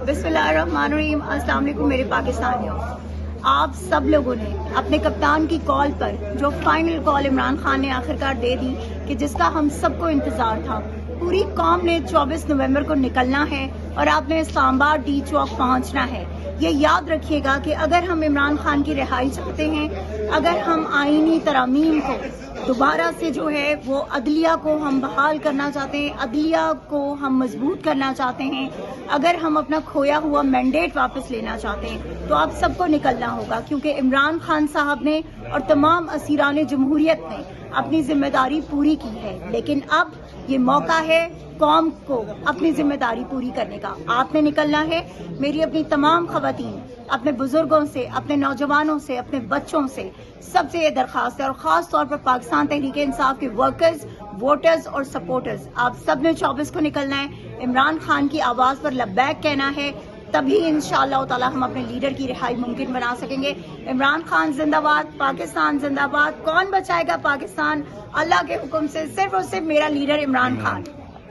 بسم اللہ الرحمن الرحیم۔ السلام علیکم میرے پاکستانیوں، آپ سب لوگوں نے اپنے کپتان کی کال پر جو فائنل کال عمران خان نے آخرکار دے دی کہ جس کا ہم سب کو انتظار تھا، پوری قوم نے 24 نومبر کو نکلنا ہے اور آپ نے اسلام آباد ڈی چوک پہنچنا ہے۔ یہ یاد رکھیے گا کہ اگر ہم عمران خان کی رہائی چاہتے ہیں، اگر ہم آئینی ترامیم کو دوبارہ سے جو ہے وہ عدلیہ کو ہم بحال کرنا چاہتے ہیں، عدلیہ کو ہم مضبوط کرنا چاہتے ہیں، اگر ہم اپنا کھویا ہوا مینڈیٹ واپس لینا چاہتے ہیں تو آپ سب کو نکلنا ہوگا، کیونکہ عمران خان صاحب نے اور تمام اسیران جمہوریت نے اپنی ذمہ داری پوری کی ہے، لیکن اب یہ موقع ہے قوم کو اپنی ذمہ داری پوری کرنے کا۔ آپ نے نکلنا ہے۔ میری اپنی تمام خواتین، اپنے بزرگوں سے، اپنے نوجوانوں سے، اپنے بچوں سے سب سے یہ درخواست ہے، اور خاص طور پر پاکستان تحریک انصاف کے ورکرز، ووٹرز اور سپورٹرز، آپ سب نے 24 کو نکلنا ہے، عمران خان کی آواز پر لبیک کہنا ہے، تبھی انشاءاللہ تعالی ہم اپنے لیڈر کی رہائی ممکن بنا سکیں گے۔ عمران خان زندہ باد، پاکستان زندہ باد۔ کون بچائے گا پاکستان؟ اللہ کے حکم سے صرف اور صرف میرا لیڈر عمران خان۔